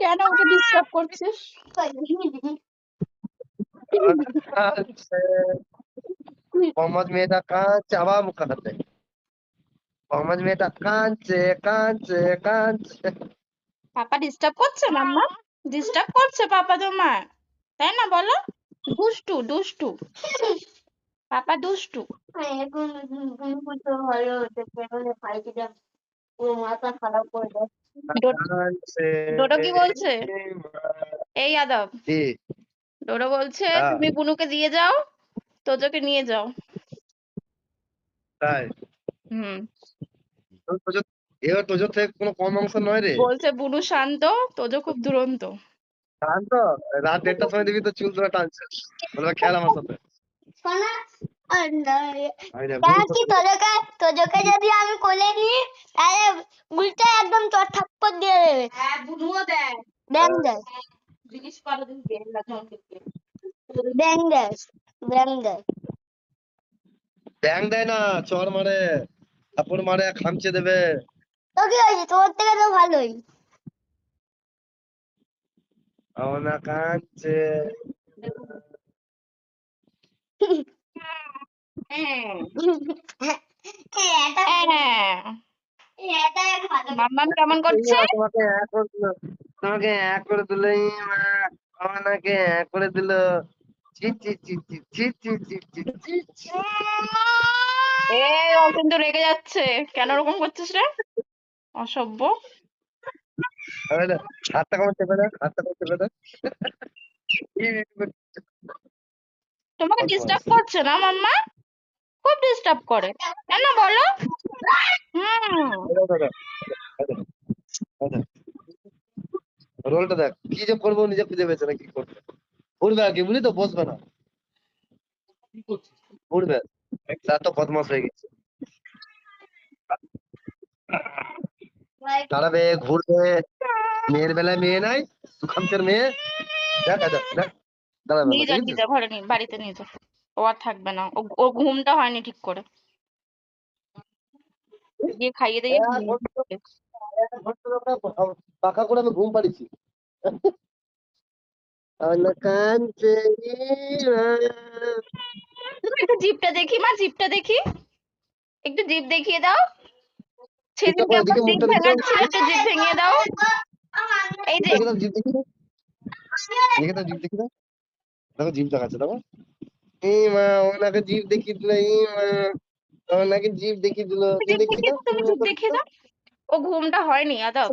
কেন ওকে ডিস্টার্ব করছিস? কাঁদছে মোহাম্মদ মেয়েটা কাঁদছে আবার মুখ কাঁদাতে মোহাম্মদ মেয়েটা কাঁদছে কাঁদছে কাঁদছে পাপা ডিস্টার্ব করছে মাম্মা? ডিস্টার্ব করছে পাপা তোমার? তাই না বলো? দুষ্টু দুষ্টু পাপা দুষ্টু। এখন তো ভালো হচ্ছে কেমন ফাইটিটা পুরো মাথা খারাপ করে দেয়। কাঁদছে ডোডো কি বলছে? এই আদব, কি ডোডো বলছে হ্যাঁ তুমি বুনুকে দিয়ে যাও, তোজোকে নিয়ে যাও। তাই হুম, এবার তোজোর থেকে কোনো কম অংশ নয় রে বলছে বুনু শান্ত, তোজো খুব দুরন্ত। টান তো রাত 1টার সময় দেখবি তো চুল ধরে টানছে বলবে খেল আমার সাথে শোনা আর না আমি না কি তোজোকে যদি আমি কোলে নিই তাহলে উল্টে একদম তোর থাপ্পড় দিয়ে দেবে। হ্যাঁ বুনুও দেয়, ব্যাং দেয় জিজ্ঞেস করো দিন বের লাগে ব্যাং দেয় ব্যাং দেয়। ব্যাং দেয় না চর মারে থাপ্পড় মারে খামচে দেবে তো কি হয়েছে তোর থেকে তো ভালোই। আমার না কাঁদছে মাম্মাম কেমন করছে? তোমাকে এক করে দিল তোমাকে এক করে দিল আমাকে এক করে দিল চি চি চি চি চি চি চি চি চি চি। এই ও কিন্তু রেগে যাচ্ছে, কেন ওরকম করছিস রে অসভ্য? তাহলে হাতটা কেমন চেপে দেয় হাতটা কেমন চেপে দেয় তোমাকে ডিস্টার্ব করছে না মাম্মা? খুব ডিস্টার্ব করে, কেন বলো? রোলটা দেখ কি যে করবো নিজে খুঁজে পেয়েছে না কি করবে উঠবে আর কি বুঝলি তো বসবে না উঠবে তার তো বদমাস হয়ে গেছে দাঁড়াবে ঘুরবে মেয়ের বেলায় মেয়ে নাই সুখামচের মেয়ে দেখ দেখ দেখ দাঁড়াবে না নিয়ে যা নিয়ে দেখেছিস যা ঘরে নিয়ে বাড়িতে নিয়ে যা, ও আর থাকবে না, ও ঘুমটা হয়নি ঠিক করে, গিয়ে খাইয়ে দিয়ে পাকা করে আমি ঘুম পাড়িছি কাঞ্চে একটু জিভটা দেখি মা, জিভটা দেখি, একটু জিভ দেখিয়ে দাও, সেদিনকে আবার এদিকে জিভ মুখটা দেখি ভেঙাচ্ছিল, একটু জিভ ভেঙিয়ে দাও। এই যে জিভ দেখি দাও দেখে দাও জিভ দেখি দাও দেখো জিভ দেখাচ্ছে দেখো এই মা ওনাকে জিভ দেখিয়ে দিল এই মা ওনাকে জিভ দেখিয়ে দিল তুমি তুই জিভ দেখি দেখিয়ে দাও দাও, তুমি জিভ দেখিয়ে দাও। ও ঘুমটা হয়নি আদব,